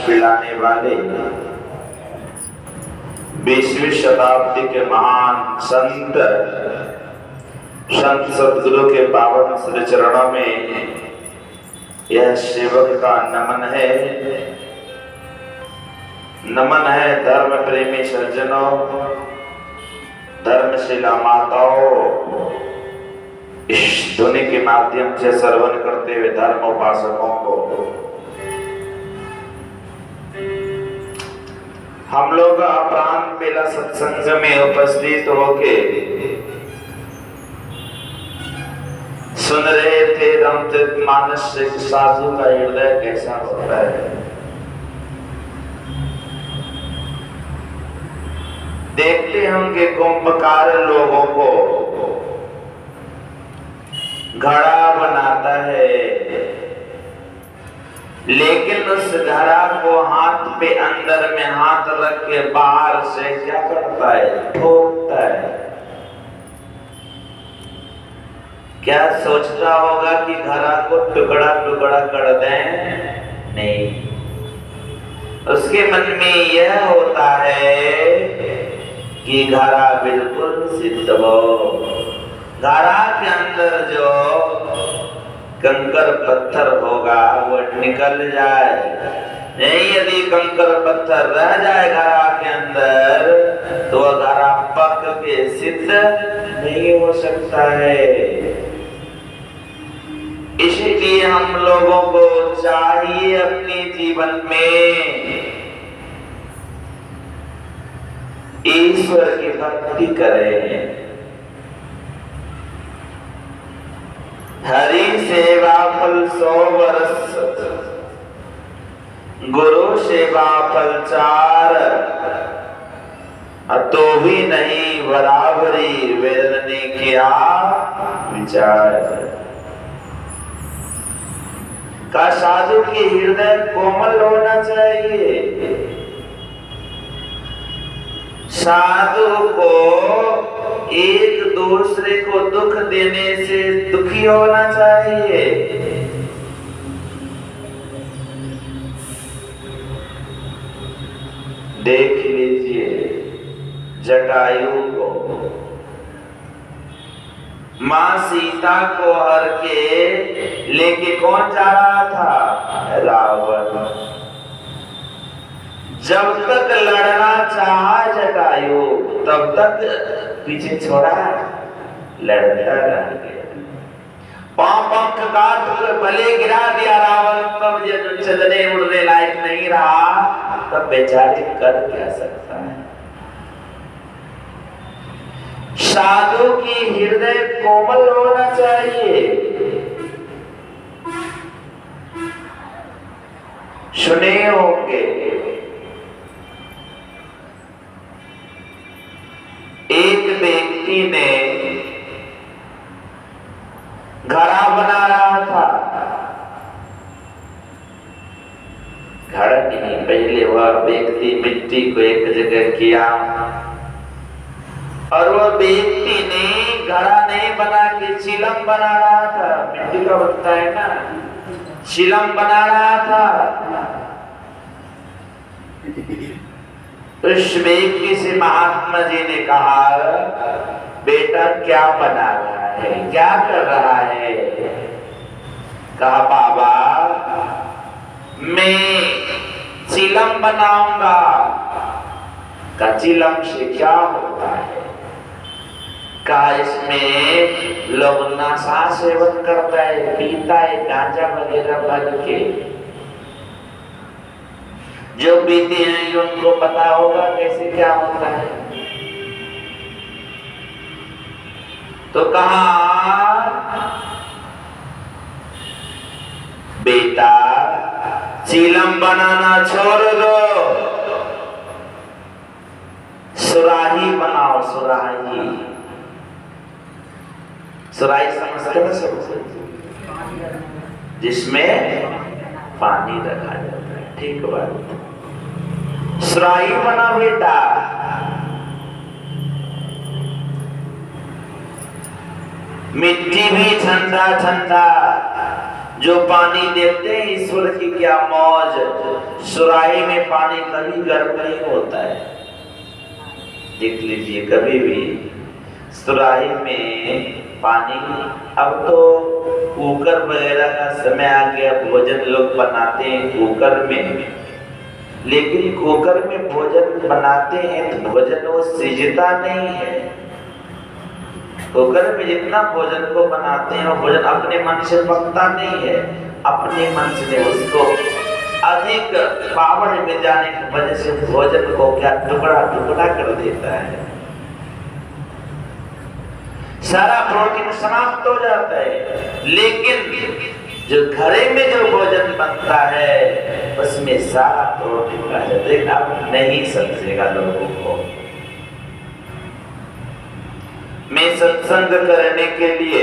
पिलाने वाले 20वीं शताब्दी के महान संत सदगुरु के पावन श्री चरणों में यह सेवक का नमन है। नमन है धर्म प्रेमी सज्जनों, धर्मशिला माताओं, इस ध्वनि के माध्यम से श्रवण करते हुए धर्म उपासकों को। हम लोग अपराह्न बेला सत्संग में उपस्थित होके सुन रहे थे रामचरितमानस से साधु का हृदय कैसा होता है। देखते होंगे कुंभकार लोगों को घड़ा बनाता है, लेकिन उस घड़ा को हाथ पे अंदर में हाथ रख के बाहर से क्या करता है, ठोकता है। क्या सोचता होगा कि घड़ा को टुकड़ा टुकड़ा कर दें? नहीं, उसके मन में यह होता है कि घड़ा बिल्कुल सिद्ध हो। घड़ा के अंदर जो कंकर पत्थर होगा वो निकल जाए। नहीं, यदि कंकर पत्थर रह जाए घड़ा के अंदर तो वह घड़ा पक के सिद्ध नहीं हो सकता है। इसलिए हम लोगों को चाहिए अपने जीवन में ईश्वर की भक्ति करें। हरि सेवा फल 100 वर्ष, गुरु सेवा फल 4, तो भी नहीं बराबरी वेद ने किया विचार। का साधु की हृदय कोमल होना चाहिए। साधु को एक दूसरे को दुख देने से दुखी होना चाहिए। देख लीजिए जटायु को, मां सीता को हर के लेके कौन जा रहा था? रावण। जब तक लड़ना चाहा जटायु तब तक पीछे छोड़ा, लड़ता रह गया। पांव पंख काट कर भले गिरा दिया रावण, तब जब चलने उड़ने लायक नहीं रहा तब बेचारे कर क्या सकता है। साधु की हृदय कोमल होना चाहिए। सुने होंगे एक व्यक्ति ने घड़ा बना रहा था। घड़ा नहीं, पहले वह व्यक्ति मिट्टी को एक जगह किया और वह व्यक्ति ने घड़ा नहीं बना के चिलम बना रहा था। मिट्टी का बनता है ना, चिलम बना रहा था। उस व्यक्ति से महात्मा जी ने कहा, बेटा क्या बना रहा है, क्या कर रहा है? कहा, बाबा मैं चिलम बनाऊंगा। का चिलम से क्या होता है? का इसमें लोग नशा सेवन करता है, पीता है, गांजा वगैरह भर के। जो पीते हैं उनको पता होगा कैसे क्या होता है। तो कहा, बेटा चिलम बनाना छोड़ दो, सुराही बनाओ। सुराही, सुराही समझते ना सब, जिसमें पानी रखा जाता है। ठीक बात, सुराही बना बेटा। मिट्टी भी ठंडा ठंडा, जो पानी देते हैं ईश्वर की क्या मौज। सुराही में पानी कभी गर्म नहीं होता है। देख लीजिए कभी भी सुराही में पानी, अब तो कुकर वगैरह का समय आ गया, भोजन लोग बनाते हैं कुकर में, लेकिन कुकर में भोजन बनाते हैं तो भोजन वो सिजता नहीं है। कुकर में जितना भोजन को बनाते हैं वो भोजन अपने मन से पकता नहीं है, अपने मन से उसको अधिक पावर में जाने की वजह से भोजन को क्या टुकड़ा टुकड़ा कर देता है, सारा प्रोटीन समाप्त हो जाता है। लेकिन जो घरे में जो भोजन बनता है उसमें सारा प्रोटीन आ जाता है, अब नहीं समझेगा लोगों को। मैं सत्संग करने के लिए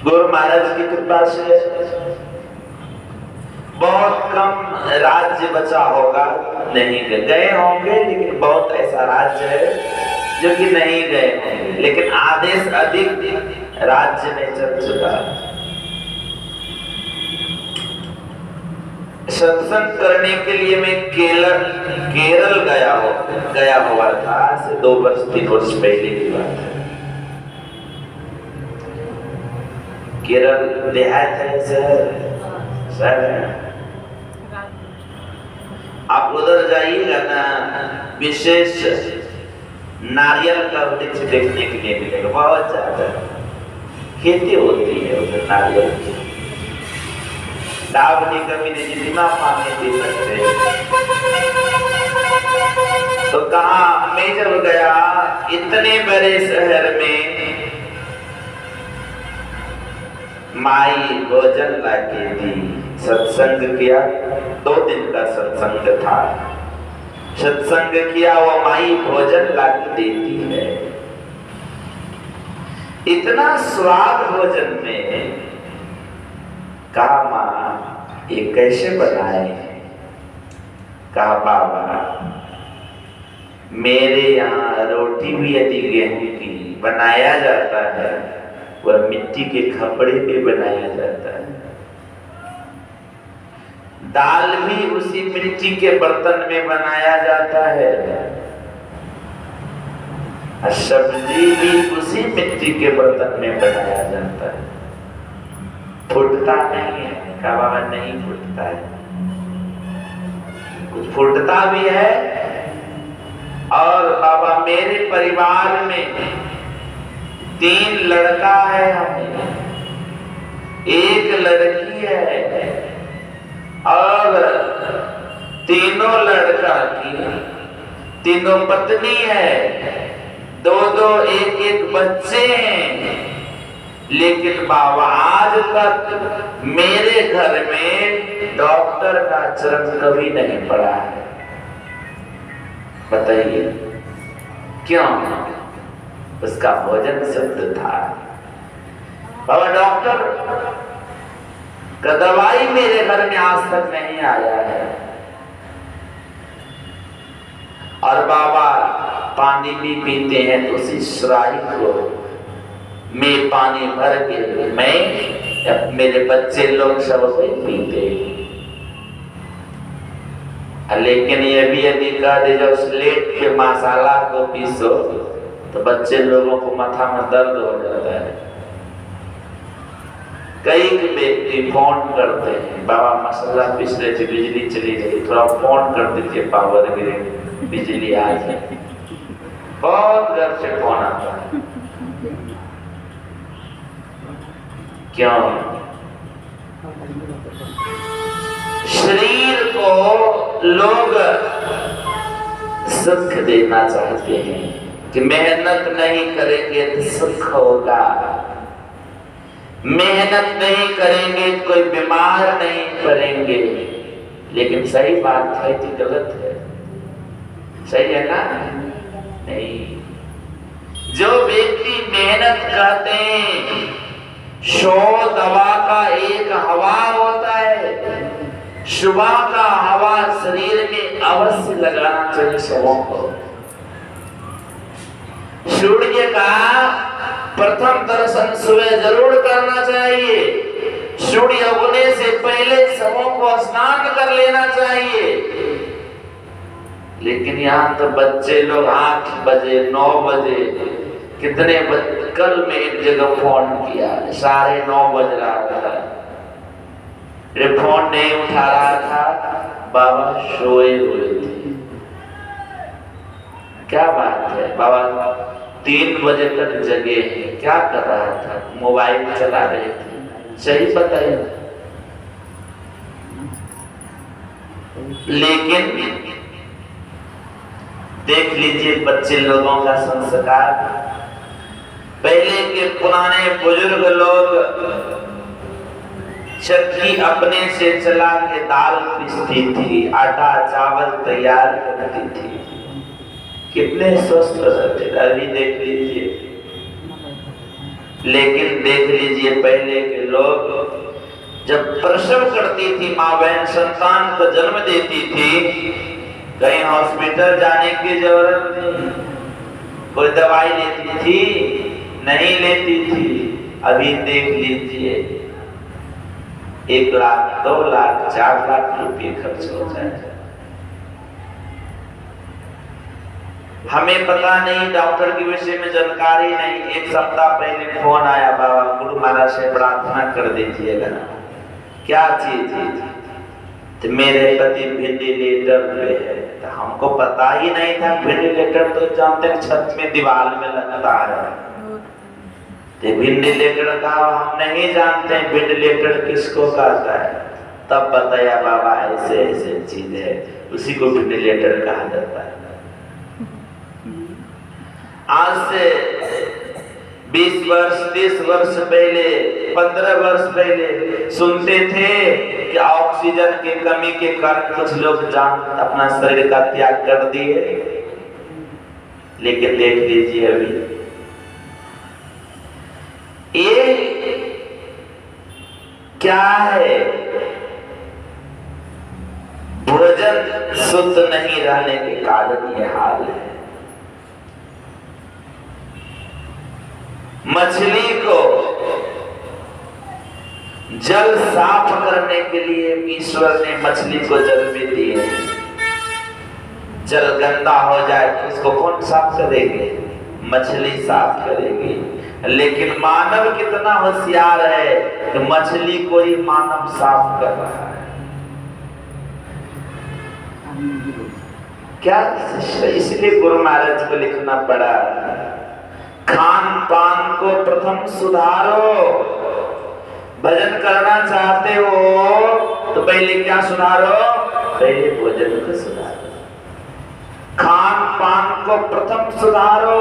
गुरु महाराज की कृपा से बहुत कम राज्य बचा होगा, नहीं गए होंगे, लेकिन बहुत ऐसा राज्य है जो कि नहीं गए होंगे, लेकिन आधे से अधिक राज्य में चल चुका। सत्संग करने के लिए मैं केरल गया हुआ था, से 2 वर्ष 3 वर्ष पहले की बात है। केरल देहात है, शहर है। आप उधर जाइएगा ना, विशेष नारियल का वृक्ष देखने के लिए मिलेगा, बहुत ज्यादा खेती होती है उधर नारियल की। डावनी कभी ने जितना पानी दे सकते हैं। तो कहा, मैं जब गया इतने बड़े शहर में, माई भोजन लाके दी, सत्संग किया, 2 दिन का सत्संग था। सत्संग किया, वो माई भोजन लाके देती है, इतना स्वाद भोजन में। कहा, माँ ये कैसे बनाए? कहा, बाबा मेरे यहाँ रोटी भी यदि गेहूं की बनाया जाता है, वह मिट्टी के खपड़े पे बनाया जाता है, दाल भी उसी मिट्टी के बर्तन में बनाया जाता है, और सब्जी भी उसी मिट्टी के बर्तन में बनाया जाता है। फूटता नहीं है? कहा, बाबा नहीं फूटता है। कुछ फूटता भी है। और बाबा मेरे परिवार में 3 लड़का है, हमें 1 लड़की है, और तीनों लड़का की 3 पत्नी है, 2 1 बच्चे हैं। लेकिन बाबा आज तक मेरे घर में डॉक्टर का चरण कभी नहीं पड़ा है। बताइए क्यों? उसका भोजन शुद्ध था। बाबा डॉक्टर का दवाई मेरे घर में आज तक नहीं आया है। और बाबा पानी भी पीते हैं तो उसी सुराही को में पानी भर के मैं, मेरे बच्चे लोग सब उसे पीते। लेकिन ये भी यदि कह दे जब स्लेट के मसाला को पीसो तो बच्चे लोगों को माथा में दर्द हो जाता है। कई व्यक्ति फोन करते हैं, बाबा मसाला पीस रहे थे, बिजली चली गई, थोड़ा फोन कर दीजिए, पावर गिरे, बिजली आ जाए। बहुत घर से फोन आता है। क्यों? शरीर को लोग सुख देना चाहते हैं कि मेहनत नहीं करेंगे तो सुख होगा, मेहनत नहीं करेंगे तो कोई बीमार नहीं पड़ेंगे। लेकिन सही बात है कि गलत है? सही है ना? नहीं। जो व्यक्ति मेहनत करते हैं, 100 दवा का एक हवा होता है, सुबह का हवा शरीर में अवश्य लगाना चाहिए सबों को। सूर्य का प्रथम दर्शन सुबह जरूर करना चाहिए। सूर्य उगने से पहले सबों को लेना चाहिए। लेकिन यहाँ तो बच्चे लोग 8 बजे 9 बजे कितने कल में एक जगह फोन किया 9:30 बज रहा था, फोन नहीं उठा रहा था, बाबा सोए हुए थे। क्या बात है, बाबा 3 बजे तक जगे हैं, क्या कर रहा था? मोबाइल चला रहे थे। सही बताइए। लेकिन देख लीजिए बच्चे लोगों का संस्कार। पहले के पुराने बुजुर्ग लोग चक्की अपने से चला के दाल पीसती थी, आटा चावल तैयार करती थी, कितने स्वस्थ रहते। अभी देख लीजिए। लेकिन देख लीजिए पहले के लोग जब प्रसव करती थी माँ बहन, संतान को जन्म देती थी, कहीं हॉस्पिटल जाने की जरूरत नहीं, कोई दवाई लेती थी नहीं लेती थी। अभी देख लीजिए 1 लाख 2 लाख 4 लाख रुपये खर्च हो जाए। हमें पता नहीं, डॉक्टर के विषय में जानकारी नहीं। 1 सप्ताह पहले फोन आया, बाबा गुरु महाराज से प्रार्थना कर दीजिएगा। क्या चीज है? तो मेरे पति वेंटिलेटर पे है। तो हमको पता ही नहीं था, वेंटिलेटर तो जानते हैं छत में दीवार में लगता है, तो वेंटिलेटर का हम नहीं जानते हैं वेंटिलेटर किसको कहता है। तब बताया बाबा ऐसे ऐसे चीज है, उसी को वेंटिलेटर कहा जाता है। आज से 20 वर्ष 30 वर्ष पहले 15 वर्ष पहले सुनते थे कि ऑक्सीजन की कमी के कारण कुछ लोग जान अपना शरीर का त्याग कर दिए। लेकिन देख लीजिए अभी ये क्या है, भोजन शुद्ध नहीं रहने के कारण ये हाल है। मछली को जल साफ करने के लिए ईश्वर ने मछली को जल में दिए। जल गंदा हो जाए तो उसको कौन साफ करेंगे? मछली साफ करेगी। लेकिन मानव कितना होशियार है कि मछली को ही मानव साफ कर रहा है। क्या? इसलिए गुरु महाराज को लिखना पड़ा, खान पान को प्रथम सुधारो। भजन करना चाहते हो तो पहले क्या सुधारो? पहले भोजन को सुधारो। खान पान को प्रथम सुधारो,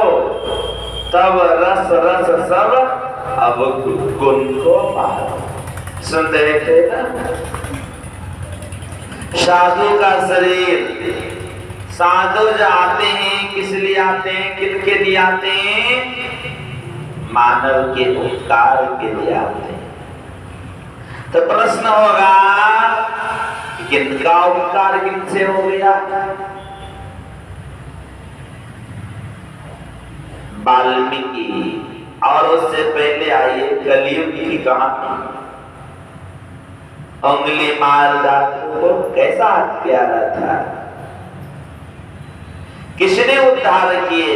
तब रस रस सब अब गुण को पारो। सुनते थे ना, साधु का शरीर। साधु जो आते हैं किस लिए आते हैं, किनके लिए आते हैं? मानव के उपकार के लिए आते हैं। तो प्रश्न होगा किनका उपकार किनसे हो गया? वाल्मीकि और उससे पहले आइए कलयुग की कहानी। उंगली मार डाकू को कैसा प्यारा था, किसने उद्धार किए?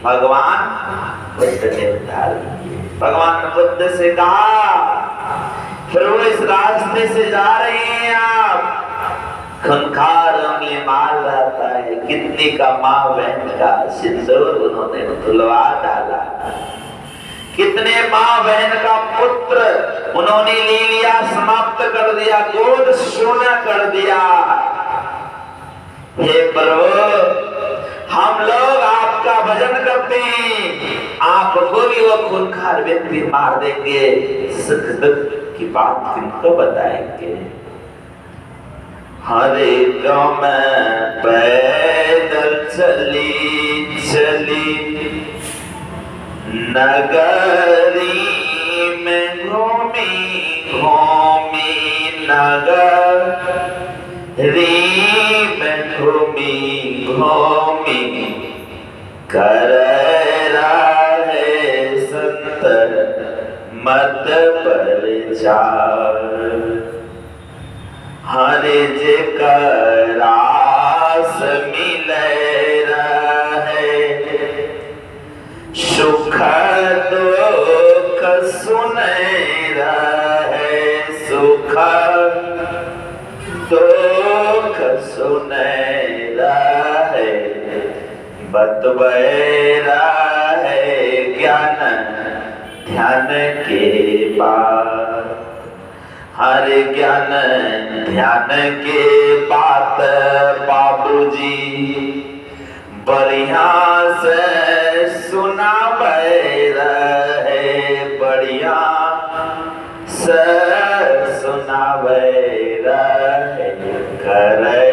भगवान बुद्ध ने उद्धार किए। भगवान बुद्ध से कहा, फिर वो इस रास्ते से जा रहे हैं आप, खूंखार उंगली मार रहता है, कितनी का माँ बहन का सिंदूर उन्होंने धुलवा डाला, कितने माँ बहन का पुत्र उन्होंने ले लिया, समाप्त कर दिया, गोद सोना कर दिया। हे प्रभु, हम लोग आपका भजन करते हैं, आपको भी वो खूंखार व्यक्ति मार देंगे, सुख दुख की बात किनको बताएंगे? हरे गाँव में पैदल चली चली, नगरी में घूमी घूमी, नगरी में घूमी घूमी, कर रहे संत मत पर चार। हर जेकर रास मिले रहे, सुख दुख सुने रहे, सुख दुख सुने रहे, बतबे रहे ज्ञान ध्यान के बाद। हर ज्ञान ध्यान के बात बाबूजी बढ़िया से सुनावे रहे, बढ़िया से सुनावे रहे, करे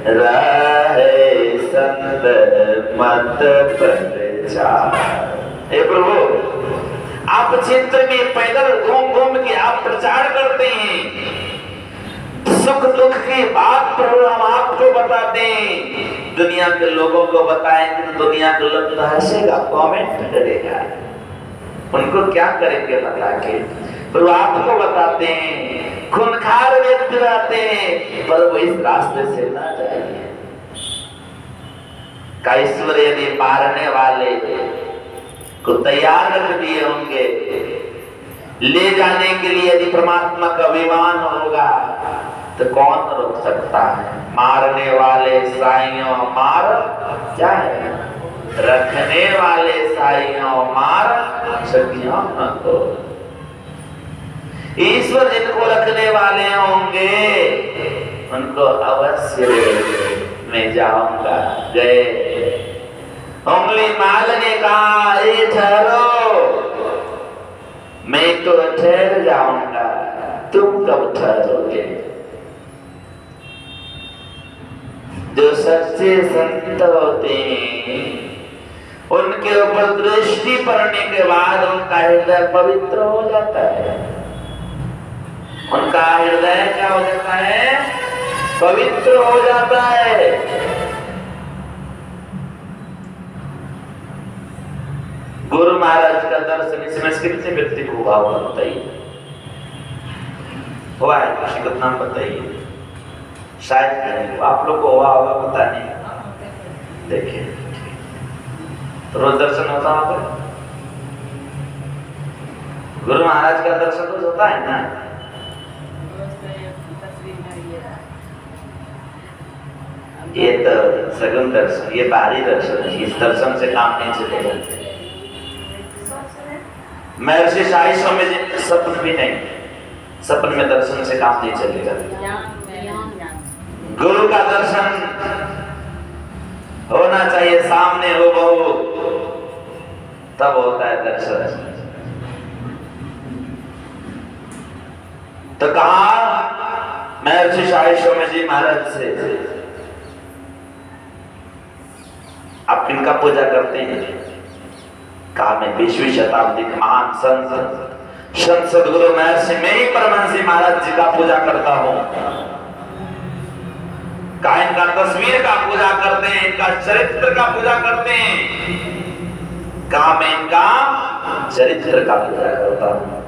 रहे संत मत प्रचार। हे प्रभु, आप चित्र में पैदल घूम घूम के आप प्रचार करते हैं, सुख दुख की बात प्रभु हम आपको बताते हैं। दुनिया के लोगों को बताएंगे तो दुनिया के लोग तो हंसेगा, कमेंट करेगा, उनको क्या करेंगे बता के। प्रभु आपको बताते हैं, खूंखार व्यक्ति रहते हैं, पर वो इस रास्ते से ना जाइए। का ईश्वर यदि मारने वाले को तैयार रख दिए होंगे, ले जाने के लिए यदि परमात्मा का विमान होगा तो कौन रोक सकता है। मारने वाले साइयों मार जाए, रखने वाले साइयों मार सकियों न को। ईश्वर जिनको रखने वाले होंगे उनको अवश्य मैं जाऊंगा। गए उंगली मारने का ये ठहरो, मैं तो ठहर जाऊंगा, तुम कब ठहरोगे। जो सच्चे संत होते हैं उनके ऊपर दृष्टि पड़ने के बाद उनका हृदय पवित्र हो जाता है। उनका हृदय क्या हो जाता है? पवित्र हो जाता है। गुरु महाराज का दर्शन इसमें कितने व्यक्ति को हुआ होगा बताइए? हुआ है? किसी का नाम बताइए। शायद नहीं, आप लोग को हुआ होगा, पता नहीं। देखिए तो रोज दर्शन होता होगा। गुरु महाराज का दर्शन रोज होता है ना? ये तो सगुन दर्शन, ये बाहरी दर्शन है। इस दर्शन से काम नहीं चलेगा। महर्षि साई स्वामी जी सपन भी नहीं, सपन में दर्शन से काम नहीं चलेगा। गुरु का दर्शन होना चाहिए, सामने हो बहु, तब होता है दर्शन। तो कहा महर्षि साई स्वामी जी महाराज से, आप किनका पूजा करते हैं? कहा मैं 20वीं शताब्दी के महान संत सदगुरु महर्षि मैं ही परमहंस महाराज जी का पूजा करता हूँ। कहा इनका तस्वीर का पूजा करते हैं, इनका चरित्र का पूजा करते हैं। कहा मैं इनका चरित्र का पूजा करता हूँ,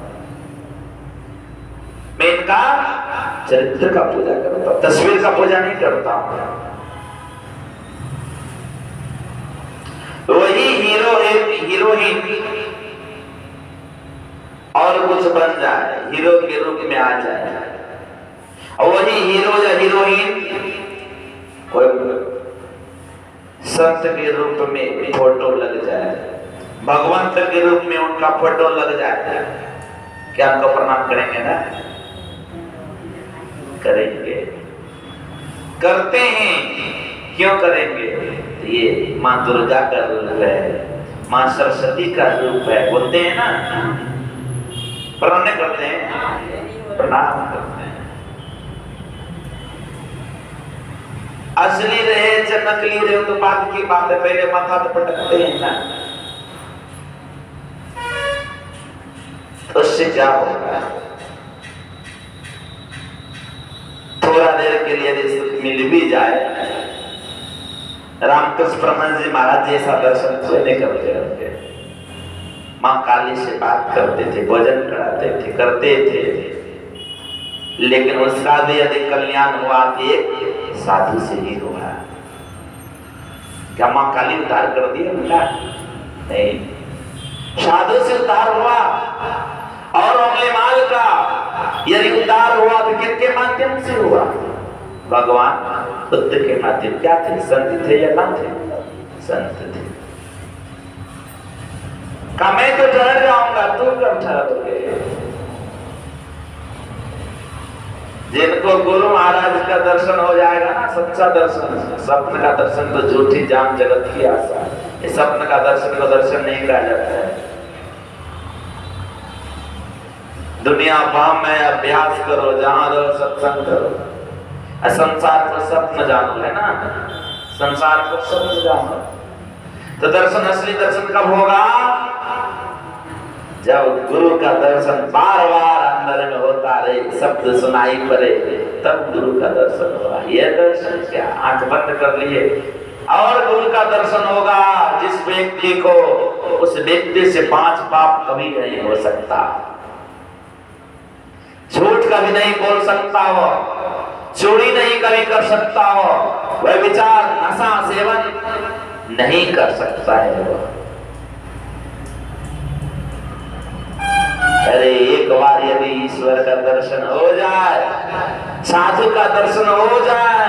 मैं इनका चरित्र का पूजा करता हूँ, तस्वीर का पूजा नहीं करता हूँ। वही हीरो हीरोइन और कुछ बन जाए, हीरो के रूप में आ जाए, और वही हीरो या हीरोइन कोई संत के रूप में फोटो लग जाए, भगवंत के रूप में उनका फोटो लग जाए, क्या उनको प्रणाम करेंगे ना? करेंगे, करते हैं। क्यों करेंगे? ये माँ दुर्गा का रूप है, माँ सरस्वती का रूप है, बोलते हैं ना, प्रणाम करते हैं, प्रणाम करते हैं। असली रहे चाहे नकली रहे तो बात की बात है, पहले माथा तो पटकते हैं ना। तो उससे क्या होगा? थोड़ा देर के लिए यदि सुख मिल भी जाए, रामकृष्ण परमहंस जी महाराज जैसा दर्शन सोने करते रहते, माँ काली से बात करते थे, भोजन कराते थे, करते थे, लेकिन उसका भी यदि कल्याण हुआ तो एक साधु से ही हुआ। क्या मां काली उद्धार कर दिया उनका? नहीं, साधु से उद्धार हुआ। और अंगुलीमाल का यदि उद्धार हुआ तो किसके माध्यम से हुआ? भगवान बुद्ध के माध्यम। क्या थे? संत थे या ना थे? संत थे। कहा मैं तो ठहर जाऊंगा, तू कब ठहरोगे? जिनको गुरु महाराज का दर्शन हो जाएगा ना, सच्चा दर्शन, स्वप्न का दर्शन तो झूठी जान जगत की आशा। इस स्वप्न का दर्शन को दर्शन नहीं कहा जाता है। दुनिया भाव में अभ्यास करो, जहां रहो सत्संग करो। संसार को स्वप्न जानो, है ना? संसार को स्वप्न जानो। तो दर्शन, असली दर्शन कब होगा? जब गुरु का दर्शन बार बार अंदर में होता रहे, शब्द सुनाई पड़े, तब गुरु का दर्शन होगा। यह दर्शन क्या? आंख बंद कर लिए और गुरु का दर्शन होगा। जिस व्यक्ति को, उस व्यक्ति से 5 पाप कभी नहीं हो सकता। झूठ कभी नहीं बोल सकता हो, चोरी नहीं कभी कर सकता हो, वह विचार नशा सेवन नहीं कर सकता है वो। अरे एक बार यदि ईश्वर का दर्शन हो जाए, साधु का दर्शन हो जाए,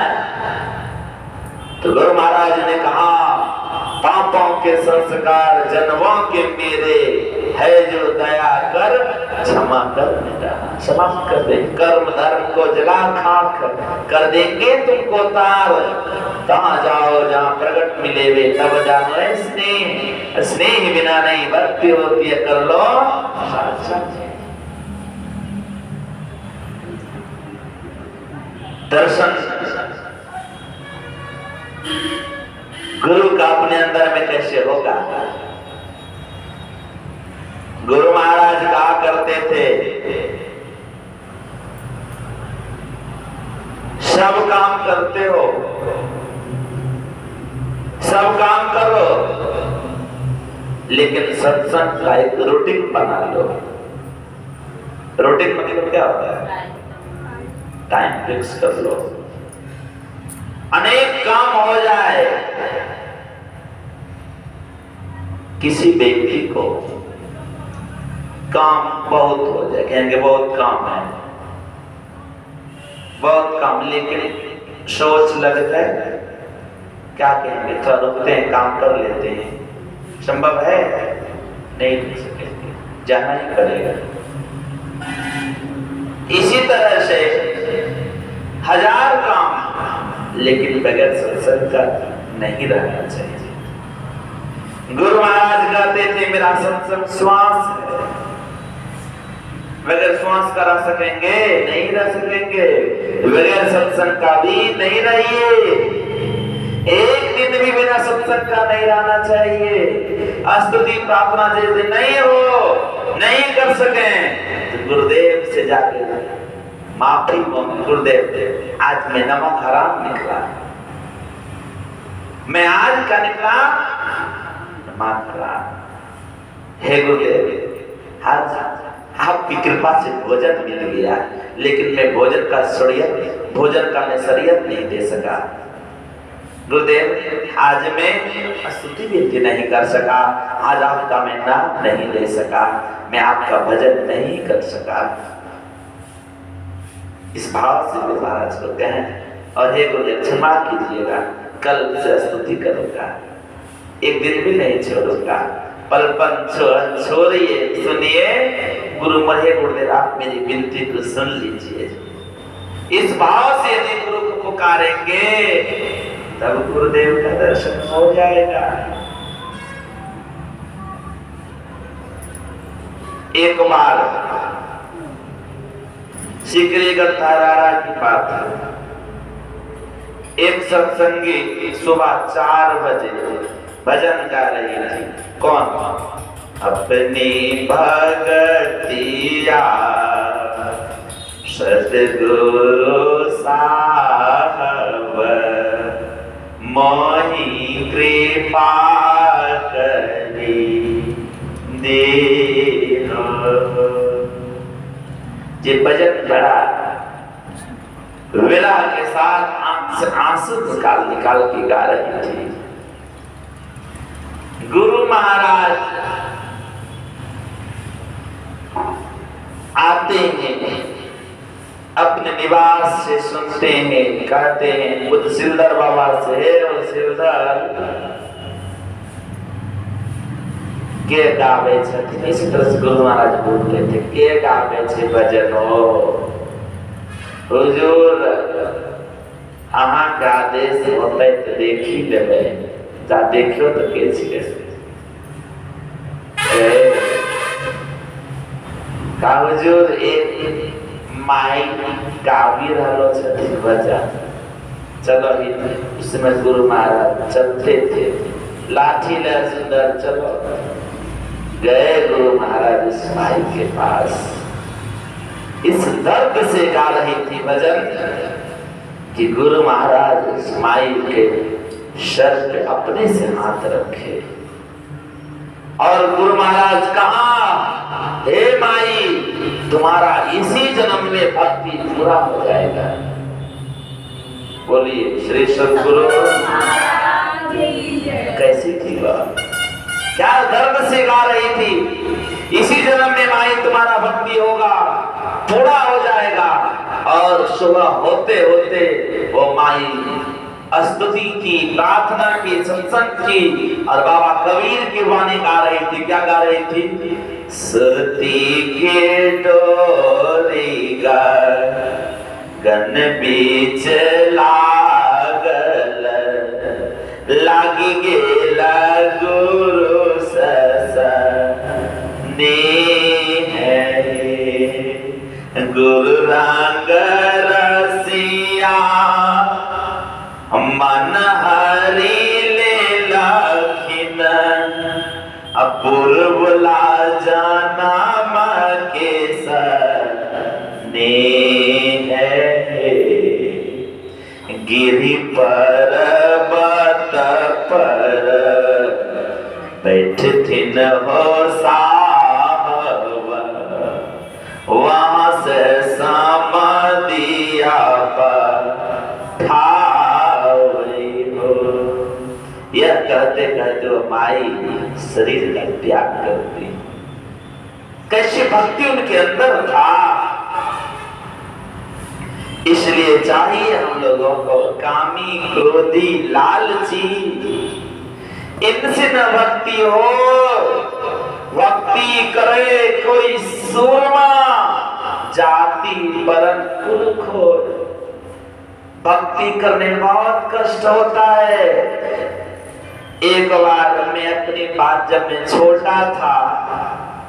तो गुरु महाराज ने कहा पापों के संस्कार जन्मों के मेरे है, जो दया कर क्षमा कर मेरा। क्षमा कर दे। कर्म धर्म को जला खाक कर देंगे तुमको तार। कहाँ जाओ जहाँ प्रकट मिले वे, तब जानो है स्नेह। स्नेह बिना नहीं भक्ति होती है, कर लो साक्षात। दर्शन गुरु का अपने अंदर में कैसे होगा? गुरु महाराज कहा करते थे, सब काम करते हो, सब काम करो, लेकिन सत्संग का एक रूटीन बना लो। रूटीन मतलब क्या होता है? टाइम फिक्स कर लो। अनेक काम हो जाए, किसी व्यक्ति को काम बहुत हो जाए, कहेंगे बहुत काम है, बहुत काम, लेकिन सोच लगता है क्या कहेंगे, थोड़ा रुकते हैं, काम कर लेते हैं। संभव है? नहीं रुक सकेंगे, जाना ही पड़ेगा। इसी तरह से 1000 काम, लेकिन बगैर सत्संग का नहीं रहना चाहिए। गुरु महाराज कहते थे मेरा सत्संग श्वास है, बगैर श्वास का रह सकेंगे? नहीं रह सकेंगे। बगैर सत्संग का भी नहीं रहिए। एक दिन भी बिना सत्संग का नहीं रहना चाहिए। स्तुति प्रार्थना जैसे नहीं हो, नहीं कर सके तो गुरुदेव से जाके माफी मांगे। गुरुदेव आज मैं नमक हराम निकला, मैं आज का निकला नमक हराम। हे गुरुदेव, आज आपकी कृपा से भोजन मिल गया, लेकिन मैं भोजन का मैं शरीयत नहीं दे सका। गुरुदेव आज मैं स्तुति विनती नहीं कर सका, आज आपका मैं नाम नहीं ले सका, मैं आपका भजन नहीं कर सका। इस भाव से गुरु महाराज को कहें, और हे गुरुदेव क्षमा कीजिएगा, कल से स्तुति करूंगा, एक दिन भी नहीं छोड़ूंगा। पलपन छोड़िए सुनिए गुरु मरे। गुरुदेव आप मेरी विनती को सुन लीजिए। इस भाव से यदि गुरु को पुकारेंगे तब गुरुदेव का दर्शन हो जाएगा। एक बार सिकरीगढ़ थारारा की बात है। एक सत्संगी सुबह 4 बजे भजन गा रही थी। कौन? अपनी भगतिया सतगुरु साहब मोहि कृपा करी दे। जे भजन बड़ा विरह के साथ आंख से आंसू निकाल निकाल के गा रही थी। गुरु महाराज आते हैं, अपने निवास से सुनते हैं, कहते हैं बुद्ध सिलदर बाबा से, और सिलदर के गावे छथिन। इसी तरह से गुरु महाराज बोलते थे, के गावे छे भजन हो हुजूर, अहाँ का आदेश होते तो देखी लेवे, जा देखियो तो के छिए का हुजूर एक माई गावी रहलो छथिन भजन। चलो ही उसमें गुरु महाराज चलते थे, लाठी ले सुंदर चलो, गए गुरु महाराज इस माई के पास। इस दर्द से गा रही थी भजन कि गुरु महाराज इस माई के सर पे अपने से हाथ रखे और गुरु महाराज कहा, हे माई, तुम्हारा इसी जन्म में भक्ति पूरा हो जाएगा। बोलिए श्री सद्गुरु। कैसी थी बात, क्या दर्द से गा रही थी, इसी जन्म में माई तुम्हारा भक्ति होगा, पूरा हो जाएगा। और सुबह होते होते वो माई स्तुति की, प्रार्थना की, सत्संग की, और बाबा कबीर की वाणी गा रही थी। क्या गा रही थी? सुरती के डोरी गा गन बीच लागल, लागी गेला गुरु ससने है, गुरु रंग रसिया मन हरि ले लखिन, अपूर्वला जाना के सने है, गिरि पर्वत पर बैठथिन हो साहब, वहां से समाधिया यह कहते कहते वो माई शरीर का त्याग करती। कैसी भक्ति उनके अंदर था। इसलिए चाहिए हम लोगों को कामी, क्रोधी, लालची इनसे न भक्ति हो। भक्ति करे कोई सूरमा, जाति परन कुल खोर। भक्ति करने में बहुत कष्ट होता है। एक बार मैं अपनी बात, जब मैं छोटा था,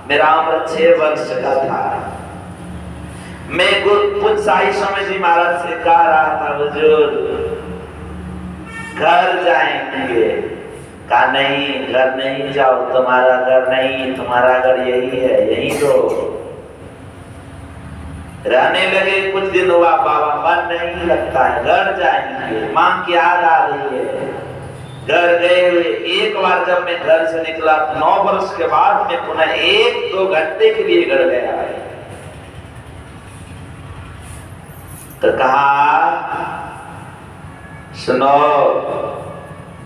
मेरा उम्र 6 वर्ष का था, मैं कुछ साई स्वामी जी महाराज से कह रहा था, हुजूर घर जाएंगे। कहा नहीं, घर नहीं जाओ, तुम्हारा घर नहीं, तुम्हारा घर यही है, यही तो रहने लगे। कुछ दिन हुआ, बाबा मन नहीं लगता है, घर जाएंगे, मां की याद आ रही है। घर गए हुए, एक बार जब मैं घर से निकला 9 वर्ष के बाद मैं पुनः 1-2 घंटे के लिए घर गया। तो कहा सुनो,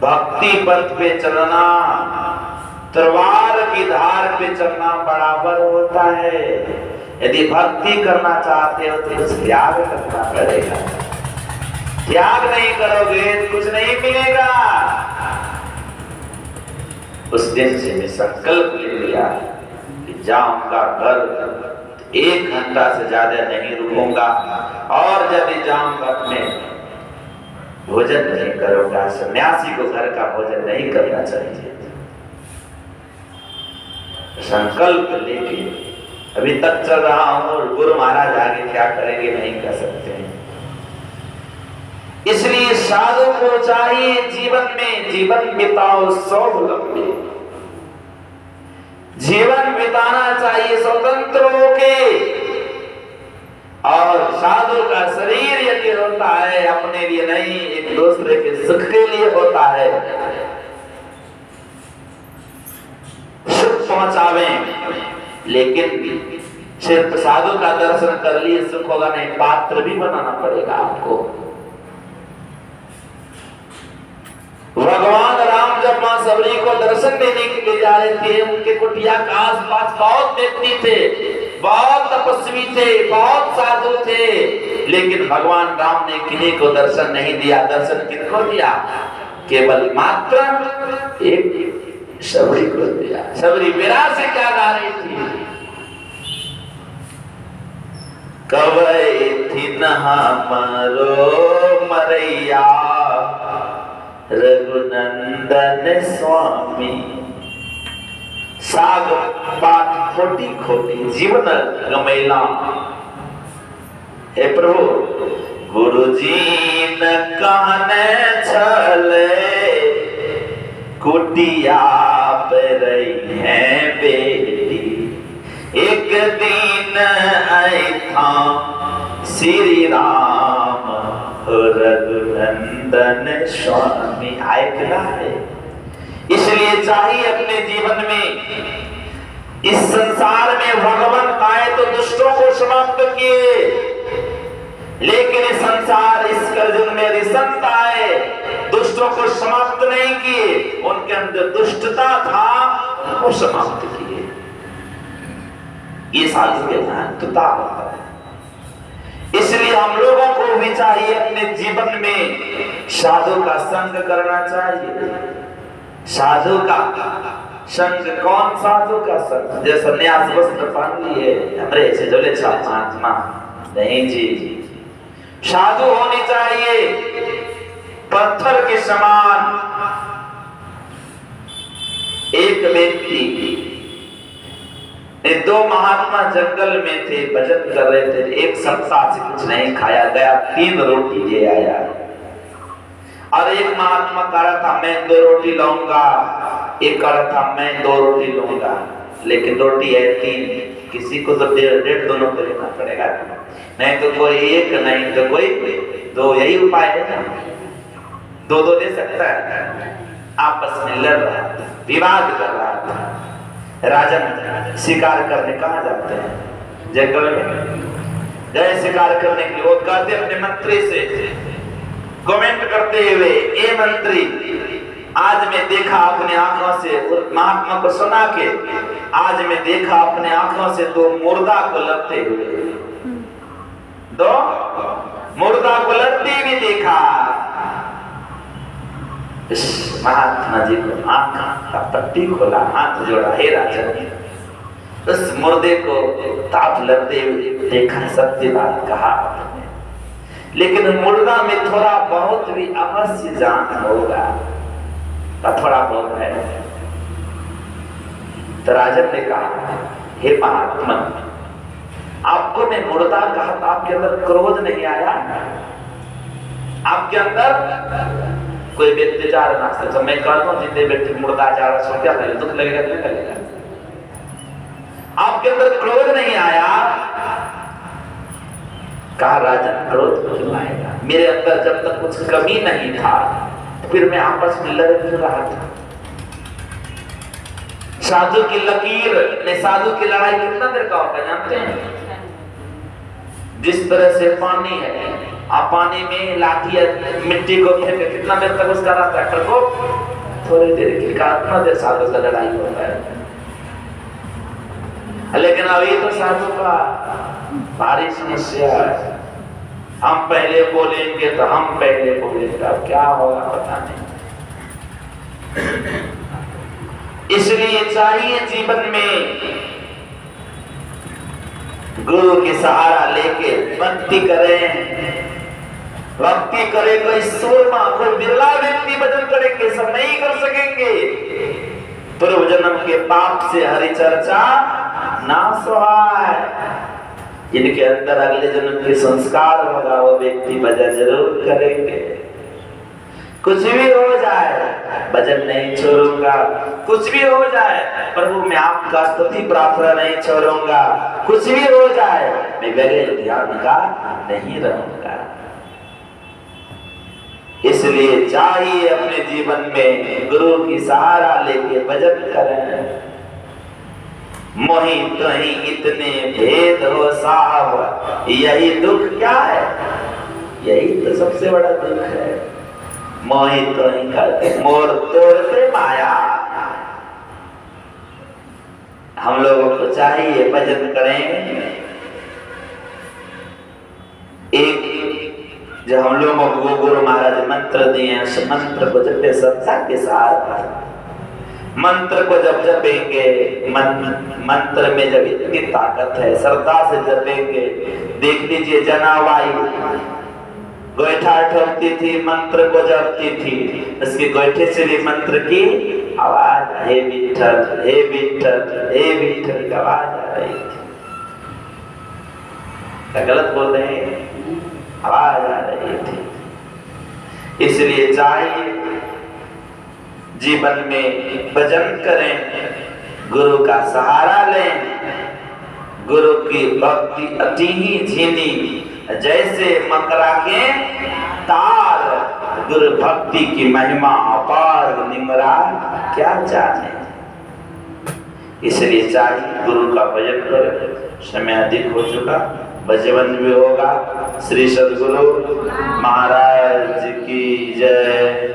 भक्ति पथ पे चलना तलवार की धार पे चलना बराबर होता है। यदि भक्ति करना चाहते हो तो कुछ त्याग करना पड़ेगा। त्याग नहीं करोगे तो कुछ नहीं मिलेगा। उस दिन से मैं संकल्प ले लिया कि जाऊंगा घर, 1 घंटा से ज्यादा नहीं रुकूंगा, और यदि जाऊंगा अपने भोजन नहीं करूंगा। सन्यासी को घर का भोजन नहीं करना चाहिए। संकल्प लेके अभी तक चल रहा हूं, और गुरु महाराज आगे क्या करेंगे नहीं कह सकते हैं। इसलिए साधु को चाहिए जीवन में जीवन बिताओ स्वावलंबी, जीवन बिताना चाहिए स्वतंत्र होके। और साधु का शरीर यदि होता है अपने लिए नहीं, एक दूसरे के सुख के लिए होता है। सुख पहुंचावे, लेकिन सिर्फ साधु का दर्शन कर लिए सुख होगा नहीं, पात्र भी बनाना पड़ेगा आपको। भगवान राम जब मां सबरी को दर्शन देने के लिए जा रहे थे, उनके कुटिया के आसपास बहुत व्यक्ति थे, बहुत तपस्वी थे, बहुत साधु थे, लेकिन भगवान राम ने किन्हीं को दर्शन नहीं दिया। दर्शन किसको दिया? केवल मात्र एक सबरी को दिया। सबरी विराट से क्या गा रही थी? कवै थी नहा मरो मरैया रघुनंदन स्वामी। साग बात खोटी खोटी जीवन गमैला। हे प्रभु, गुरुजी न कहने छले कुटिया पे रही है बेटी। एक दिन आई था श्री राम रघुनंदन स्वामी। आयकला है। इसलिए चाहिए अपने जीवन में, इस संसार में भगवान आए तो दुष्टों को समाप्त किए, लेकिन इस संसार इस कलयुग में यदि संत आए दुष्टों को समाप्त नहीं किए, उनके अंदर दुष्टता था उनको समाप्त किए। ये साधु के महत्वता होता है। इसलिए हम लोगों को भी चाहिए अपने जीवन में साधु का संग करना चाहिए। साधु का संग, कौन साधु का संग? जो सन्यास वस्त्र पहन लिए हमरे से जोले महात्मा नहीं जी, साधु होनी चाहिए पत्थर के समान। एक व्यक्ति, दो महात्मा जंगल में थे, भजन कर रहे थे। एक सप्ताह से कुछ नहीं खाया, गया 3 रोटी ले आया। और एक महात्मा कह रहा था मैं 2 रोटी लाऊंगा, एक कह रहा था मैं 2 रोटी लूंगा, लेकिन रोटी है 3, किसी को तो 1.5 दोनों को लेना पड़ेगा। नहीं तो कोई एक, नहीं तो कोई 2, यही उपाय है ना। 2 ले सकता है। आपस में लड़ रहा था, विवाद कर रहा था। राजन शिकार करने कहाँ जाते हैं? जंगल में गए शिकार करने के लिए। वो कहते अपने मंत्री से कमेंट करते हुए, ए मंत्री, आज मैं देखा अपने आंखों से, महात्मा को सुना के, आज मैं देखा अपने आंखों से 2 मुर्दा को लड़ते हुए, 2 मुर्दा को लड़ते भी देखा। इस महात्मा जी को आंख का पट्टी खोला, हाथ जोड़ा, हे राजन, उस मुर्दे को ताप लड़ते हुए देखा, सत्य बात कहा, लेकिन मुर्दा में थोड़ा बहुत भी अवश्य जान होगा, थोड़ा बहुत है। तो राजन ने कहा, हे महात्मा, आपको मैं मुर्दा कहा था, आपके अंदर क्रोध नहीं आया? आपके अंदर कोई व्यक्ति जा रहा है, तो मैं कहता हूं जितने व्यक्ति मुर्दा जा रहा है, क्या लगेगा? दुख लगेगा? नहीं लगेगा? आपके अंदर क्रोध नहीं आया? कहा राजन, क्रोध क्यों आएगा? मेरे अंदर जब तक कुछ कमी नहीं था, फिर मैं आपस में लड़ क्यों रहा था? साधु की लकीर ने, साधु की लड़ाई कितना देर का होता है जानते हैं? जिस तरह से पानी है, आप पानी में लाठी या मिट्टी को फेंक के कितना देर तक उसका रहता है प्रकोप? थोड़ी देर के लिए। कितना देर साधु का लड़ाई होता है। लेकिन अभी तो साधु का भारी समस्या है। हम पहले बोलेंगे तो हम पहले बोलेंगे, अब क्या होगा पता नहीं। इसलिए चाहिए जीवन में गुरु के सहारा लेके भक्ति करें। भक्ति करे कोई सूरमा, कोई बिरला व्यक्ति भजन करेंगे, सब नहीं कर सकेंगे। पूर्व जन्म के पाप से हरि चर्चा नाश होय। जिनके अंदर अगले जन्म के संस्कार होगा वो व्यक्ति भजन जरूर करेंगे। कुछ भी हो जाए भजन नहीं छोड़ूंगा, कुछ भी हो जाए प्रभु मैं आपका स्तुति प्रार्थना नहीं छोड़ूंगा, कुछ भी हो जाए मैं बगैर ध्यान का नहीं रहूंगा। इसलिए चाहिए अपने जीवन में गुरु की सहारा लेके भजन करें। मोहि तोहि इतने भेद हो साहब, यही दुख क्या है? यही तो सबसे बड़ा दुख है। मोहि तोहि करते मोर तोड़ते माया। हम लोगों को चाहिए भजन करें। एक जो हम लोगों को गुरु महाराज मंत्र दिए, उस मंत्र को जपे श्रद्धा के साथ। मंत्र को जब जपेंगे, मंत्र में जब इतनी ताकत है, श्रद्धा से जपेंगे। देख लीजिए जनाबाई गोईठा ठोकती थी, मंत्र को जपती थी, उसके गोईठे से भी मंत्र की आवाज, हे विठ्ठल हे विठ्ठल हे विठ्ठल की आवाज आ रही थी। क्या गलत बोल रहे हैं? आवाज आ रही थी। इसलिए चाहिए जीवन में भजन करें, गुरु का सहारा लें। गुरु की भक्ति अति ही झीनी, जैसे मकरा के तार। गुरु भक्ति की महिमा अपार, निमरा क्या जाने। इसलिए चाहिए गुरु का भजन करें। समय अधिक हो चुका, भजन भी होगा। श्री सद्गुरु महाराज की जय।